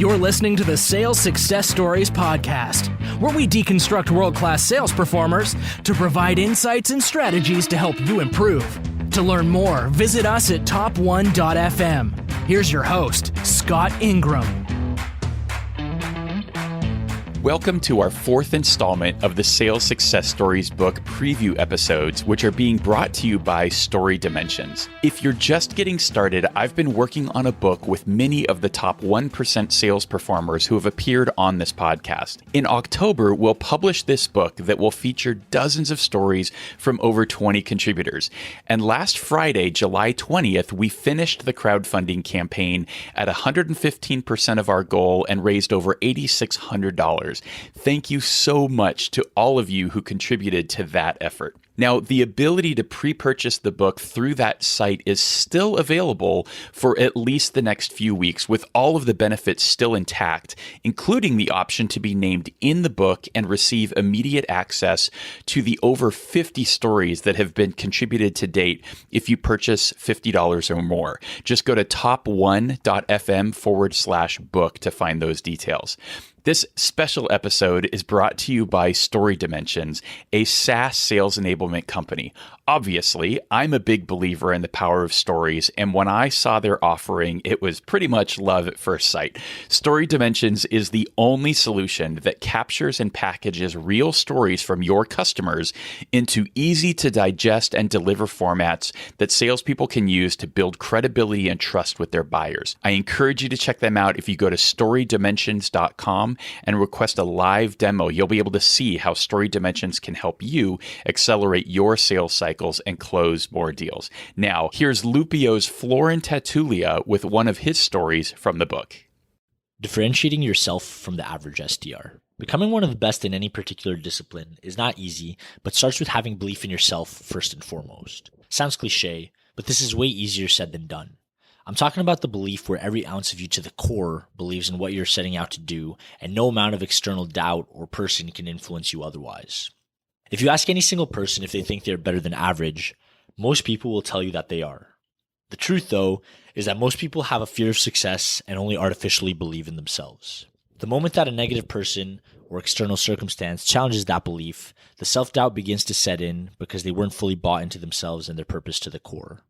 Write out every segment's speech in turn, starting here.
You're listening to the Sales Success Stories podcast, where we deconstruct world-class sales performers to provide insights and strategies to help you improve. To learn more, visit us at top1.fm. Here's your host, Scott Ingram. Welcome to our fourth installment of the Sales Success Stories book preview episodes, which are being brought to you by Story Dimensions. If you're just getting started, I've been working on a book with many of the top 1% sales performers who have appeared on this podcast. In October, we'll publish this book that will feature dozens of stories from over 20 contributors. And last Friday, July 20th, we finished the crowdfunding campaign at 115% of our goal and raised over $8,600. Thank you so much to all of you who contributed to that effort. Now, the ability to pre-purchase the book through that site is still available for at least the next few weeks, with all of the benefits still intact, including the option to be named in the book and receive immediate access to the over 50 stories that have been contributed to date if you purchase $50 or more. Just go to top1.fm/book to find those details. This special episode is brought to you by Story Dimensions, a SaaS sales enablement company. Obviously, I'm a big believer in the power of stories, and when I saw their offering, it was pretty much love at first sight. Story Dimensions is the only solution that captures and packages real stories from your customers into easy to digest and deliver formats that salespeople can use to build credibility and trust with their buyers. I encourage you to check them out if you go to storydimensions.com and request a live demo. You'll be able to see how Story Dimensions can help you accelerate your sales cycles and close more deals. Now, here's Lupio's Florin Tatulea with one of his stories from the book. Differentiating yourself from the average SDR. Becoming one of the best in any particular discipline is not easy, but starts with having belief in yourself first and foremost. Sounds cliché, but this is way easier said than done. I'm talking about the belief where every ounce of you to the core believes in what you're setting out to do, and no amount of external doubt or person can influence you otherwise. If you ask any single person if they think they're better than average, most people will tell you that they are. The truth, though, is that most people have a fear of success and only artificially believe in themselves. The moment that a negative person or external circumstance challenges that belief, the self-doubt begins to set in because they weren't fully bought into themselves and their purpose to the core.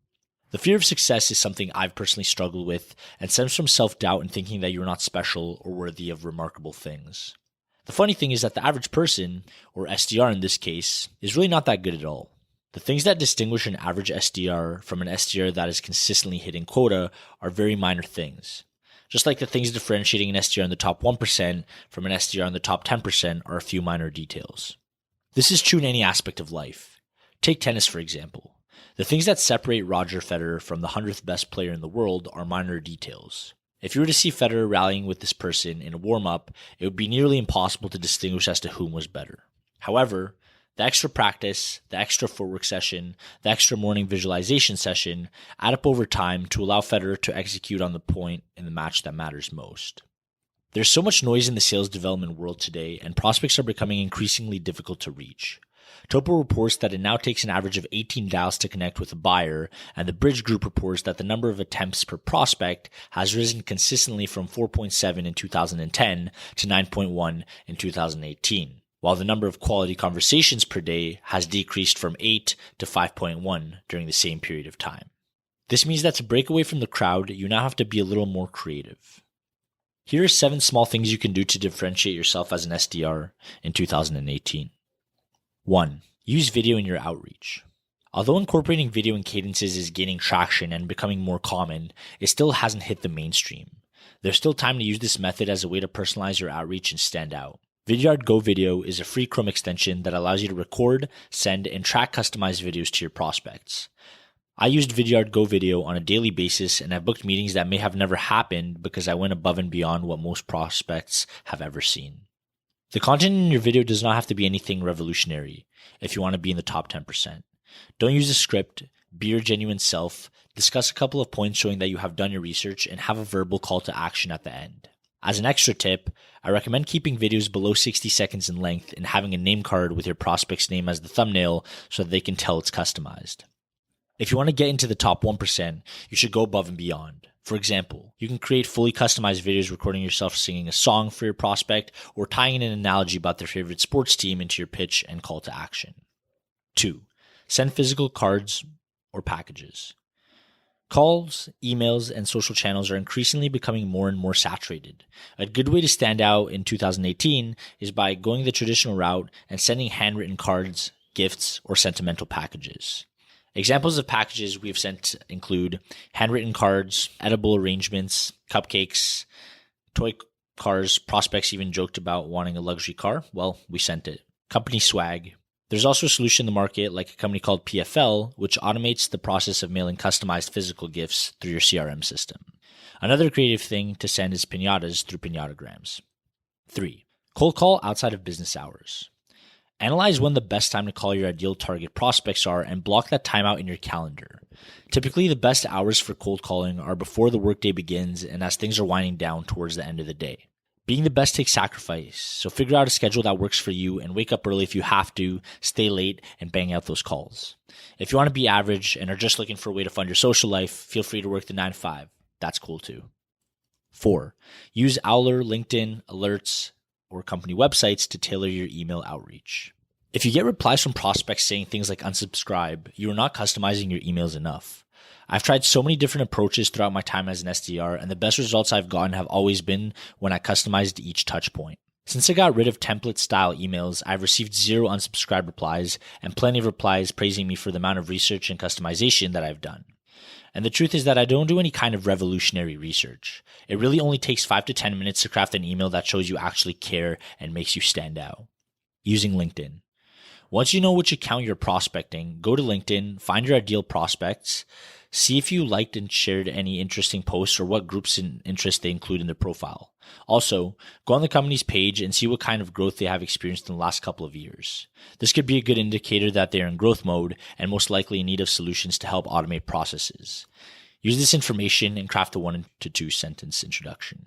The fear of success is something I've personally struggled with and stems from self-doubt and thinking that you're not special or worthy of remarkable things. The funny thing is that the average person, or SDR in this case, is really not that good at all. The things that distinguish an average SDR from an SDR that is consistently hitting quota are very minor things. Just like the things differentiating an SDR in the top 1% from an SDR in the top 10% are a few minor details. This is true in any aspect of life. Take tennis, for example. The things that separate Roger Federer from the 100th best player in the world are minor details. If you were to see Federer rallying with this person in a warm-up, it would be nearly impossible to distinguish as to whom was better. However, the extra practice, the extra footwork session, the extra morning visualization session add up over time to allow Federer to execute on the point in the match that matters most. There's so much noise in the sales development world today, and prospects are becoming increasingly difficult to reach. Topo reports that it now takes an average of 18 dials to connect with a buyer, and the Bridge Group reports that the number of attempts per prospect has risen consistently from 4.7 in 2010 to 9.1 in 2018, while the number of quality conversations per day has decreased from 8 to 5.1 during the same period of time. This means that to break away from the crowd, you now have to be a little more creative. Here are 7 small things you can do to differentiate yourself as an SDR in 2018. 1. Use video in your outreach. Although incorporating video in cadences is gaining traction and becoming more common, it still hasn't hit the mainstream. There's still time to use this method as a way to personalize your outreach and stand out. Vidyard Go Video is a free Chrome extension that allows you to record, send, and track customized videos to your prospects. I used Vidyard Go Video on a daily basis, and I've booked meetings that may have never happened because I went above and beyond what most prospects have ever seen. The content in your video does not have to be anything revolutionary if you want to be in the top 10%. Don't use a script, be your genuine self, discuss a couple of points showing that you have done your research, and have a verbal call to action at the end. As an extra tip, I recommend keeping videos below 60 seconds in length and having a name card with your prospect's name as the thumbnail so that they can tell it's customized. If you want to get into the top 1%, you should go above and beyond. For example, you can create fully customized videos recording yourself singing a song for your prospect or tying in an analogy about their favorite sports team into your pitch and call to action. 2. Send physical cards or packages. Calls, emails, and social channels are increasingly becoming more and more saturated. A good way to stand out in 2018 is by going the traditional route and sending handwritten cards, gifts, or sentimental packages. Examples of packages we have sent include handwritten cards, edible arrangements, cupcakes, toy cars. Prospects even joked about wanting a luxury car. Well, we sent it. Company swag. There's also a solution in the market like a company called PFL, which automates the process of mailing customized physical gifts through your CRM system. Another creative thing to send is piñatas through piñatagrams. 3. Cold call outside of business hours. Analyze when the best time to call your ideal target prospects are and block that time out in your calendar. Typically, the best hours for cold calling are before the workday begins and as things are winding down towards the end of the day. Being the best takes sacrifice, so figure out a schedule that works for you and wake up early if you have to, stay late, and bang out those calls. If you want to be average and are just looking for a way to fund your social life, feel free to work the 9 to 5. That's cool too. 4. Use Owler, LinkedIn, alerts, or company websites to tailor your email outreach. If you get replies from prospects saying things like unsubscribe, you are not customizing your emails enough. I've tried so many different approaches throughout my time as an SDR, and the best results I've gotten have always been when I customized each touch point. Since I got rid of template-style emails, I've received 0 unsubscribe replies and plenty of replies praising me for the amount of research and customization that I've done. And the truth is that I don't do any kind of revolutionary research. It really only takes 5 to 10 minutes to craft an email that shows you actually care and makes you stand out. Using LinkedIn. Once you know which account you're prospecting, go to LinkedIn, find your ideal prospects, see if you liked and shared any interesting posts or what groups and interests they include in their profile. Also, go on the company's page and see what kind of growth they have experienced in the last couple of years. This could be a good indicator that they are in growth mode and most likely in need of solutions to help automate processes. Use this information and craft a 1 to 2 sentence introduction.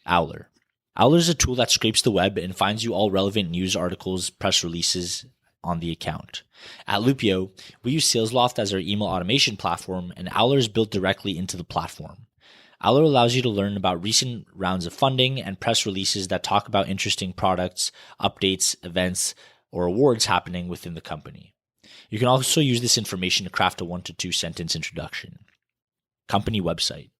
Owler. Owler is a tool that scrapes the web and finds you all relevant news articles, press releases on the account. At Loopio, we use SalesLoft as our email automation platform, and Owler is built directly into the platform. Owler allows you to learn about recent rounds of funding and press releases that talk about interesting products, updates, events, or awards happening within the company. You can also use this information to craft a 1 to 2 sentence introduction. Company website.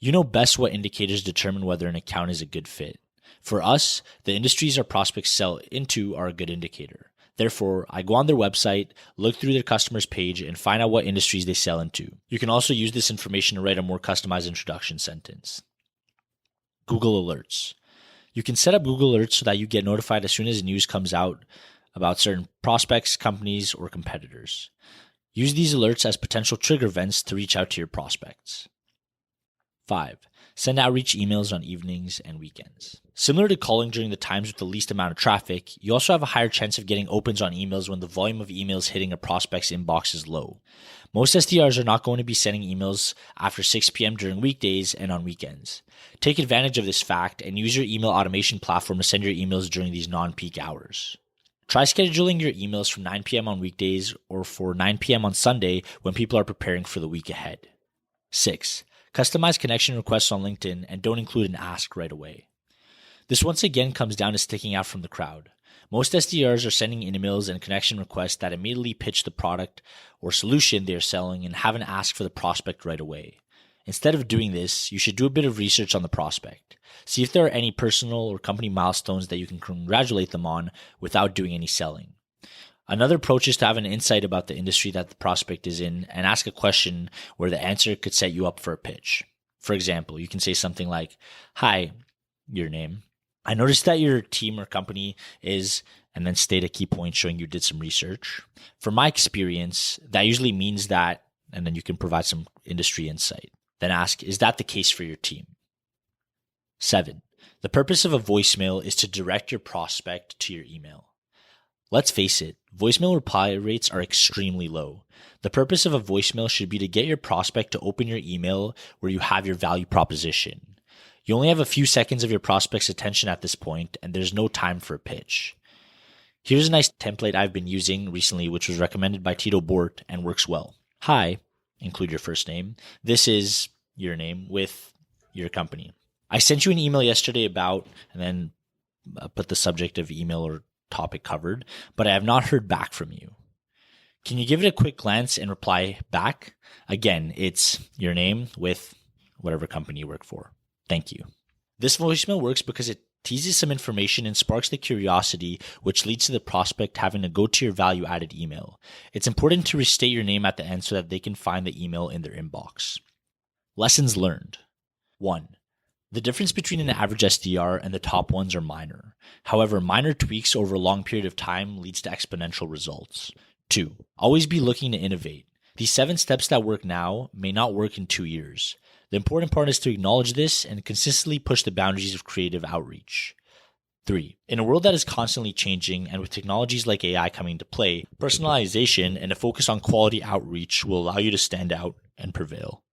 You know best what indicators determine whether an account is a good fit. For us, the industries our prospects sell into are a good indicator. Therefore, I go on their website, look through their customers page, and find out what industries they sell into. You can also use this information to write a more customized introduction sentence. Google Alerts. You can set up Google Alerts so that you get notified as soon as news comes out about certain prospects, companies, or competitors. Use these alerts as potential trigger events to reach out to your prospects. 5. Send outreach emails on evenings and weekends. Similar to calling during the times with the least amount of traffic, you also have a higher chance of getting opens on emails when the volume of emails hitting a prospect's inbox is low. Most SDRs are not going to be sending emails after 6 p.m. during weekdays and on weekends. Take advantage of this fact and use your email automation platform to send your emails during these non-peak hours. Try scheduling your emails from 9 p.m. on weekdays or for 9 p.m. on Sunday when people are preparing for the week ahead. 6. Customize connection requests on LinkedIn and don't include an ask right away. This once again comes down to sticking out from the crowd. Most SDRs are sending emails and connection requests that immediately pitch the product or solution they are selling and haven't asked for the prospect right away. Instead of doing this, you should do a bit of research on the prospect. See if there are any personal or company milestones that you can congratulate them on without doing any selling. Another approach is to have an insight about the industry that the prospect is in and ask a question where the answer could set you up for a pitch. For example, you can say something like, "Hi, your name. I noticed that your team or company is," and then state a key point showing you did some research. From my experience, that usually means that, and then you can provide some industry insight. Then ask, "Is that the case for your team?" 7. The purpose of a voicemail is to direct your prospect to your email. Let's face it, voicemail reply rates are extremely low. The purpose of a voicemail should be to get your prospect to open your email where you have your value proposition. You only have a few seconds of your prospect's attention at this point, and there's no time for a pitch. Here's a nice template I've been using recently, which was recommended by Tito Bort and works well. "Hi," include your first name. "This is," your name with your company. I sent you an email yesterday about, and then put the subject of email or topic covered, but I have not heard back from you. Can you give it a quick glance and reply back? Again, it's your name with whatever company you work for. Thank you. This voicemail works because it teases some information and sparks the curiosity, which leads to the prospect having to go to your value-added email. It's important to restate your name at the end so that they can find the email in their inbox. Lessons learned. 1. The difference between an average SDR and the top ones are minor. However, minor tweaks over a long period of time leads to exponential results. 2. Always be looking to innovate. These 7 steps that work now may not work in 2 years. The important part is to acknowledge this and consistently push the boundaries of creative outreach. 3. In a world that is constantly changing and with technologies like AI coming into play, personalization and a focus on quality outreach will allow you to stand out and prevail.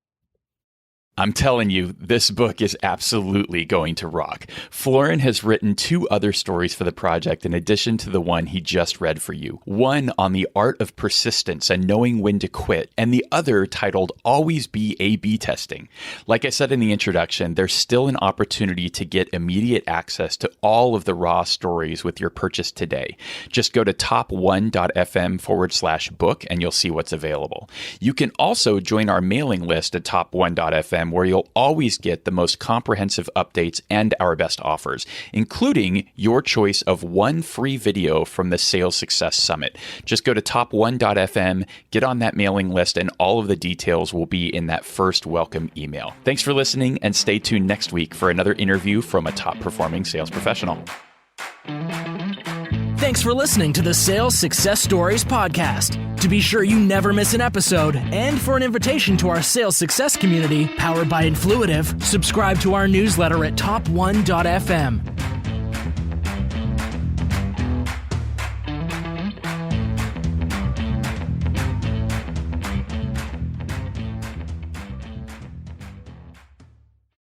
I'm telling you, this book is absolutely going to rock. Florin has written 2 other stories for the project in addition to the one he just read for you. One on the art of persistence and knowing when to quit, and the other titled Always Be A/B Testing. Like I said in the introduction, there's still an opportunity to get immediate access to all of the raw stories with your purchase today. Just go to top1.fm/book and you'll see what's available. You can also join our mailing list at top1.fm, where you'll always get the most comprehensive updates and our best offers, including your choice of 1 free video from the Sales Success Summit. Just go to top1.fm, get on that mailing list, and all of the details will be in that first welcome email. Thanks for listening, and stay tuned next week for another interview from a top-performing sales professional. Thanks for listening to the Sales Success Stories podcast. To be sure you never miss an episode, and for an invitation to our sales success community powered by Influitive, subscribe to our newsletter at top1.fm.